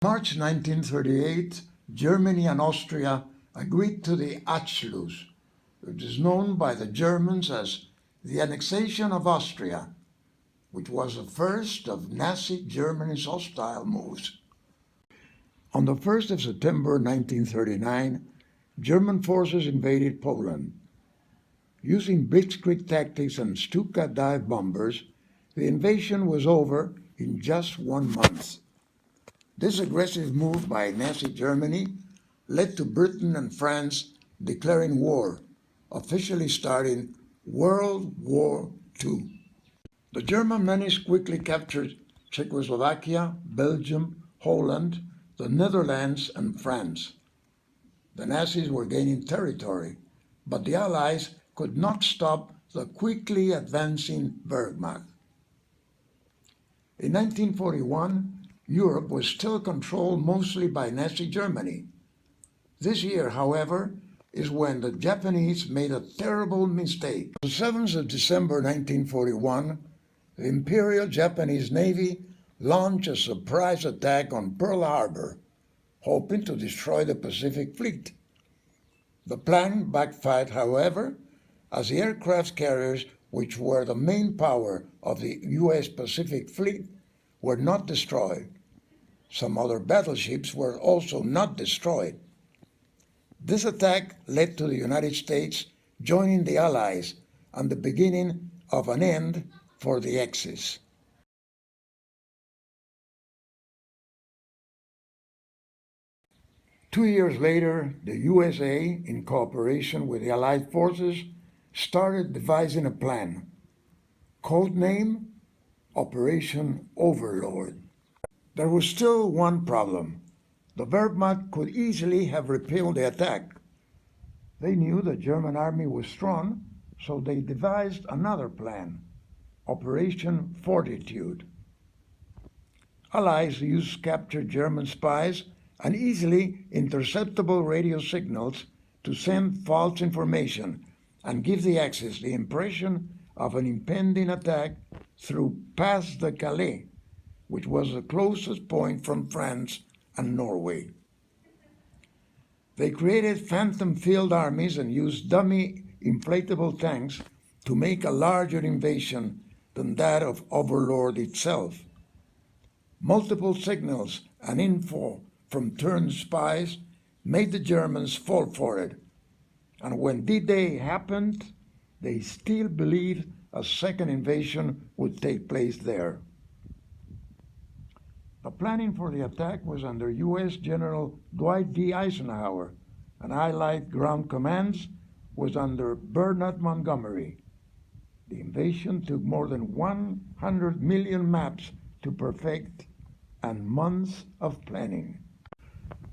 March 1938, Germany and Austria agreed to the Anschluss, which is known by the Germans as the annexation of Austria, which was the first of Nazi Germany's hostile moves. On the 1st of September 1939, German forces invaded Poland. Using blitzkrieg tactics and Stuka dive bombers, the invasion was over in just 1 month. This aggressive move by Nazi Germany led to Britain and France declaring war, officially starting World War II. The German menace quickly captured Czechoslovakia, Belgium, Holland, the Netherlands, and France. The Nazis were gaining territory, but the Allies could not stop the quickly advancing Wehrmacht. In 1941, Europe was still controlled mostly by Nazi Germany. This year, however, is when the Japanese made a terrible mistake. On the 7th of December 1941, the Imperial Japanese Navy launched a surprise attack on Pearl Harbor, hoping to destroy the Pacific Fleet. The plan backfired, however, as the aircraft carriers, which were the main power of the U.S. Pacific Fleet, were not destroyed. Some other battleships were also not destroyed. This attack led to the United States joining the Allies and the beginning of an end for the Axis. Two years later, the USA, in cooperation with the Allied forces, started devising a plan. Code name, Operation Overlord. There was still one problem. The Wehrmacht could easily have repelled the attack. They knew the German army was strong, so they devised another plan, Operation Fortitude. Allies used captured German spies and easily interceptable radio signals to send false information and give the Axis the impression of an impending attack through Pas de Calais, which was the closest point from France and Norway. They created phantom field armies and used dummy inflatable tanks to make a larger invasion than that of Overlord itself. Multiple signals and info from turned spies made the Germans fall for it, and when D-Day happened, they still believed a second invasion would take place there. The planning for the attack was under U.S. General Dwight D. Eisenhower, and Allied ground commands was under Bernard Montgomery. The invasion took more than 100 million maps to perfect and months of planning.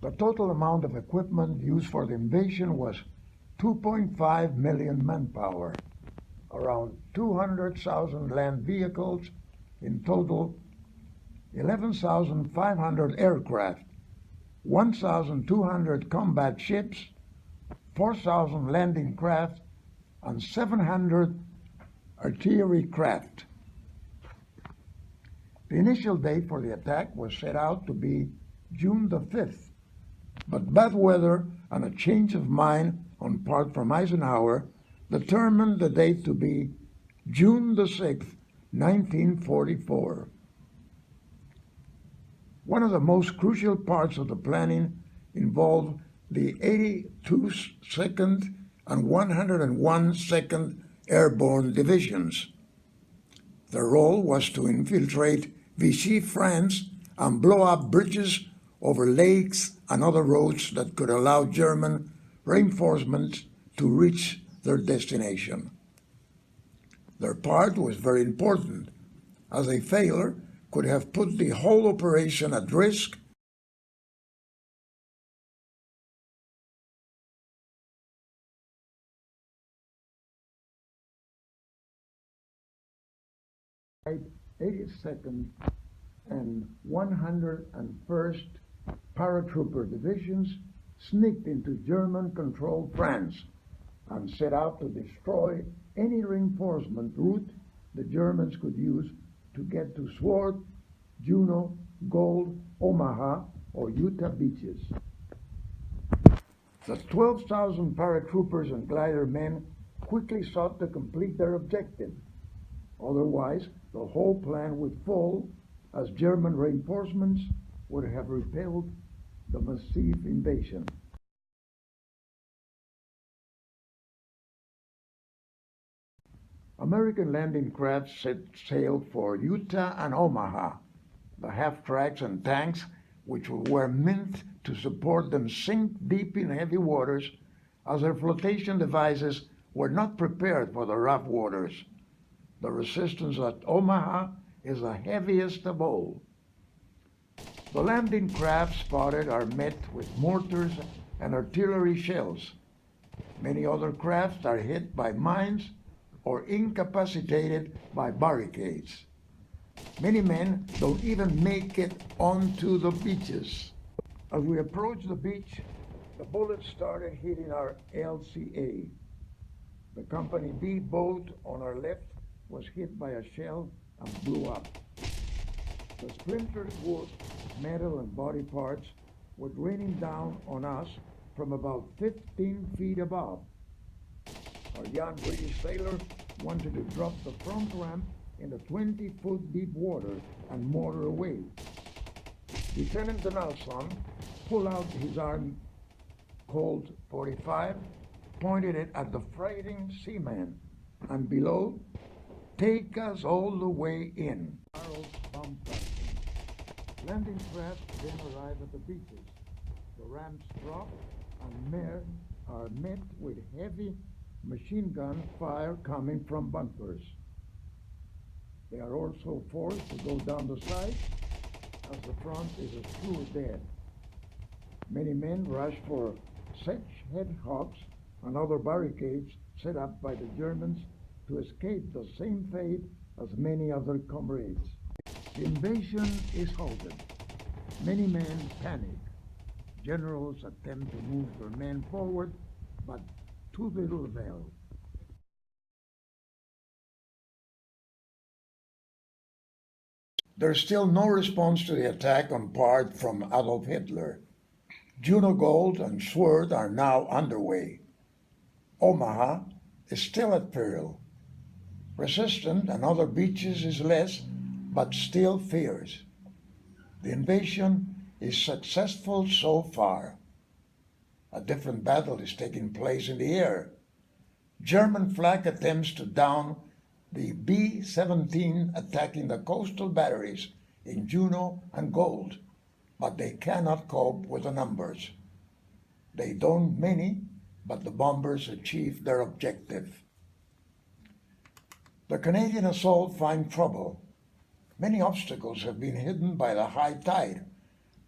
The total amount of equipment used for the invasion was 2.5 million manpower, around 200,000 land vehicles, in total 11,500 aircraft, 1,200 combat ships, 4,000 landing craft, and 700 artillery craft. The initial date for the attack was set out to be June the 5th, but bad weather and a change of mind on part from Eisenhower determined the date to be June the 6th, 1944. One of the most crucial parts of the planning involved the 82nd and 101st Airborne Divisions. Their role was to infiltrate Vichy France and blow up bridges over lakes and other roads that could allow German reinforcements to reach their destination. Their part was very important, as a failure could have put the whole operation at risk. Right, 82nd and 101st paratrooper divisions sneaked into German-controlled France and set out to destroy any reinforcement route the Germans could use to get to Sword, Juno, Gold, Omaha, or Utah beaches. The 12,000 paratroopers and glider men quickly sought to complete their objective. Otherwise, the whole plan would fall, as German reinforcements would have repelled the massive invasion. American landing craft set sail for Utah and Omaha. The half-tracks and tanks, which were meant to support them, sink deep in heavy waters, as their flotation devices were not prepared for the rough waters. The resistance at Omaha is the heaviest of all. The landing craft spotted are met with mortars and artillery shells. Many other crafts are hit by mines or incapacitated by barricades. Many men don't even make it onto the beaches. As we approached the beach, the bullets started hitting our LCA. The Company B boat on our left was hit by a shell and blew up. The splintered wood, metal, and body parts were raining down on us from about 15 feet above. Our young British sailor wanted to drop the front ramp in the 20-foot deep water and motor away. Lieutenant Donaldson pulled out his arm Colt 45, pointed it at the frightened seaman, and below, "Take us all the way in." Barrels bumped us. Landing craft then arrive at the beaches. The ramps drop and are met with heavy machine gun fire coming from bunkers. They are also forced to go down the side as the front is as true as dead. Many men rush for sedge hedgehogs and other barricades set up by the Germans to escape the same fate as many other comrades. The invasion is halted. Many men panic. Generals attempt to move their men forward, but to little avail. There's still no response to the attack on part from Adolf Hitler. Juno Gold and Sword are now underway. Omaha is still at peril. Resistance and other beaches is less, but still fierce. The invasion is successful so far. A different battle is taking place in the air. German flag attempts to down the B-17 attacking the coastal batteries in Juno and Gold, but they cannot cope with the numbers. They don't many, but the bombers achieve their objective. The Canadian assault find trouble. Many obstacles have been hidden by the high tide,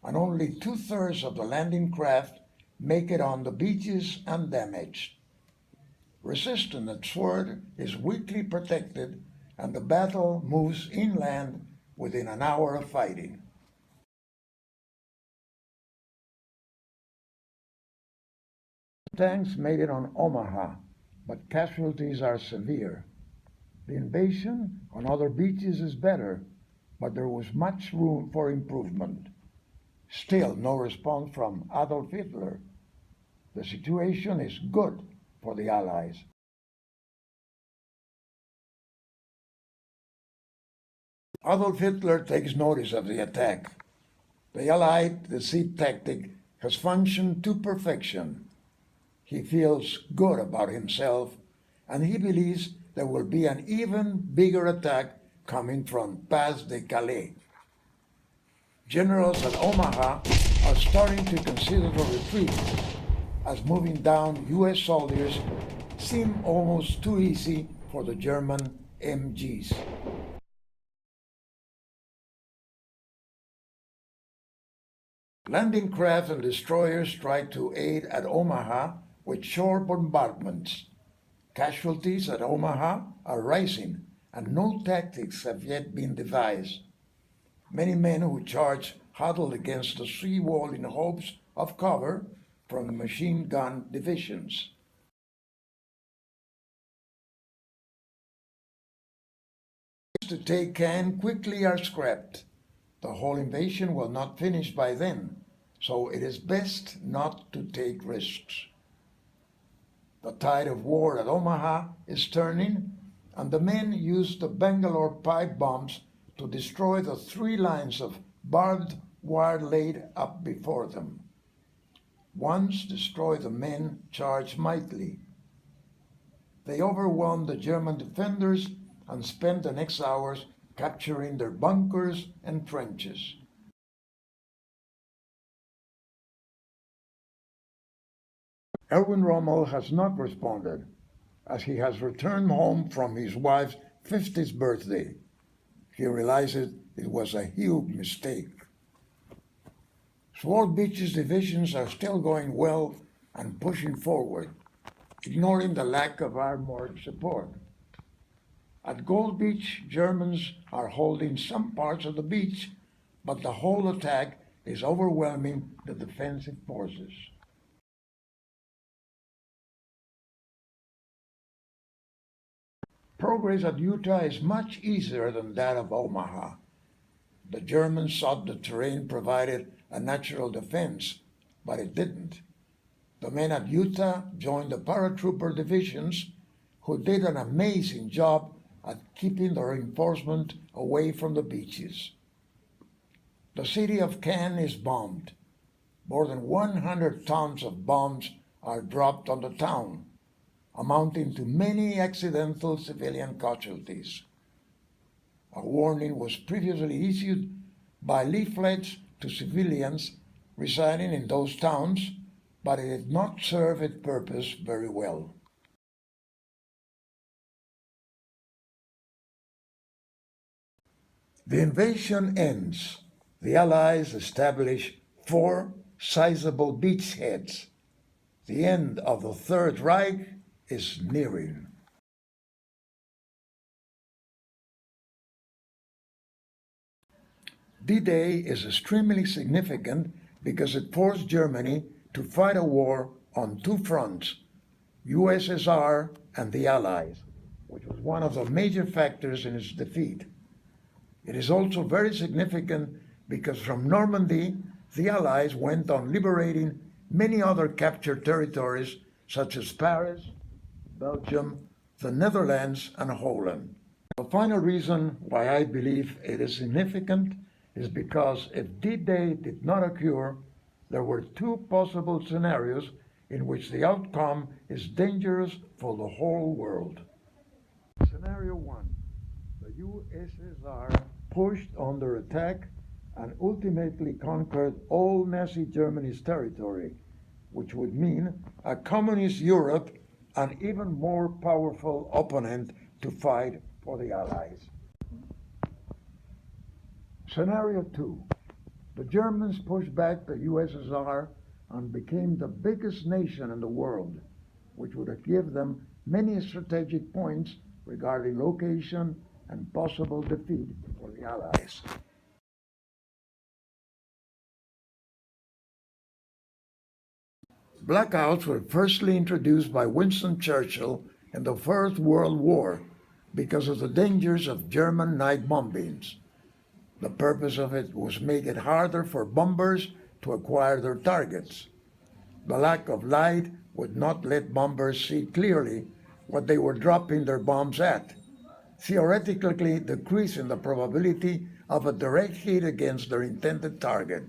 and only 2/3 of the landing craft make it on the beaches undamaged. Resistance at Sword is weakly protected, and the battle moves inland within an hour of fighting. Tanks made it on Omaha, but casualties are severe. The invasion on other beaches is better, but there was much room for improvement. Still no response from Adolf Hitler. The situation is good for the Allies. Adolf Hitler takes notice of the attack. The Allied deceit tactic has functioned to perfection. He feels good about himself, and he believes there will be an even bigger attack coming from Pas de Calais. Generals at Omaha are starting to consider a retreat, as moving down U.S. soldiers seem almost too easy for the German MGs. Landing craft and destroyers try to aid at Omaha with shore bombardments. Casualties at Omaha are rising, and no tactics have yet been devised. Many men who charge huddle against the seawall in hopes of cover from the machine gun divisions. To take can quickly are scrapped. The whole invasion will not finish by then, so it is best not to take risks. The tide of war at Omaha is turning, and the men used the Bangalore pipe bombs to destroy the 3 lines of barbed wire laid up before them. Once destroyed, the men charged mightily. They overwhelmed the German defenders and spent the next hours capturing their bunkers and trenches. Erwin Rommel has not responded, as he has returned home from his wife's 50th birthday. He realizes it was a huge mistake. Sword Beach's divisions are still going well and pushing forward, ignoring the lack of armored support. At Gold Beach, Germans are holding some parts of the beach, but the whole attack is overwhelming the defensive forces. Progress at Utah is much easier than that of Omaha. The Germans thought the terrain provided a natural defense, but it didn't. The men at Utah joined the paratrooper divisions, who did an amazing job at keeping the reinforcement away from the beaches. The city of Cannes is bombed. More than 100 tons of bombs are dropped on the town, amounting to many accidental civilian casualties. A warning was previously issued by leaflets to civilians residing in those towns, but it did not serve its purpose very well. The invasion ends. The Allies establish 4 sizable beachheads. The end of the Third Reich is nearing. D-Day is extremely significant because it forced Germany to fight a war on 2 fronts, USSR and the Allies, which was one of the major factors in its defeat. It is also very significant because from Normandy, the Allies went on liberating many other captured territories such as Paris, Belgium, the Netherlands, and Holland. The final reason why I believe it is significant is because if D-Day did not occur, there were 2 possible scenarios in which the outcome is dangerous for the whole world. Scenario 1. The USSR pushed under attack and ultimately conquered all Nazi Germany's territory, which would mean a communist Europe, an even more powerful opponent to fight for the Allies. Scenario 2. The Germans pushed back the USSR and became the biggest nation in the world, which would give them many strategic points regarding location and possible defeat for the Allies. Blackouts were firstly introduced by Winston Churchill in the First World War because of the dangers of German night bombings. The purpose of it was to make it harder for bombers to acquire their targets. The lack of light would not let bombers see clearly what they were dropping their bombs at, theoretically decreasing the probability of a direct hit against their intended target.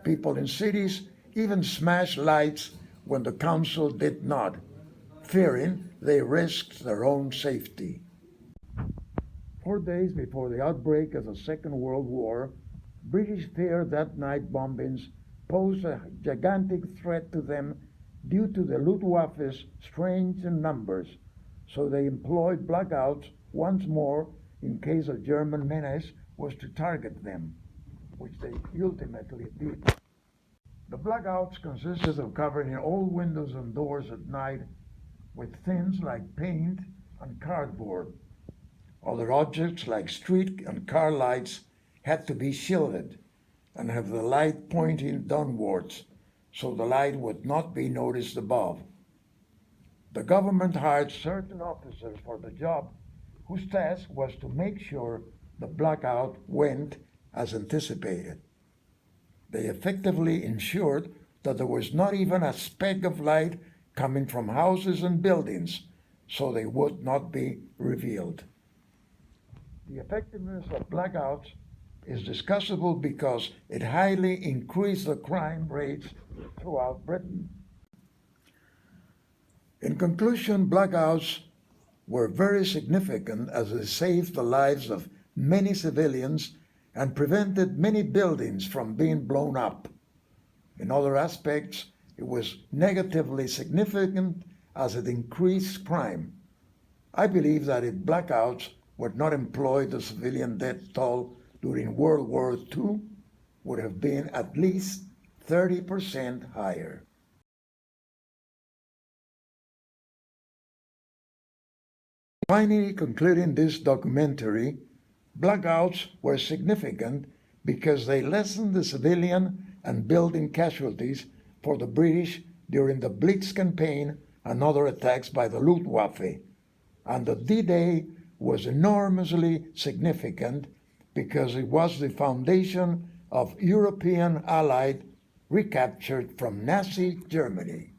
People in cities even smashed lights when the council did not, fearing they risked their own safety. 4 days before the outbreak of the Second World War, British feared that night bombings posed a gigantic threat to them due to the Luftwaffe's strength in numbers, so they employed blackouts once more in case a German menace was to target them, which they ultimately did. The blackouts consisted of covering all windows and doors at night with things like paint and cardboard. Other objects like street and car lights had to be shielded and have the light pointing downwards so the light would not be noticed above. The government hired certain officers for the job whose task was to make sure the blackout went as anticipated. They effectively ensured that there was not even a speck of light coming from houses and buildings, so they would not be revealed. The effectiveness of blackouts is discussable because it highly increased the crime rates throughout Britain. In conclusion, blackouts were very significant as they saved the lives of many civilians and prevented many buildings from being blown up. In other aspects, it was negatively significant as it increased crime. I believe that if blackouts were not employed, the civilian death toll during World War II would have been at least 30% higher. Finally, concluding this documentary, blackouts were significant because they lessened the civilian and building casualties for the British during the Blitz campaign and other attacks by the Luftwaffe. And the D-Day was enormously significant because it was the foundation of European Allied recaptured from Nazi Germany.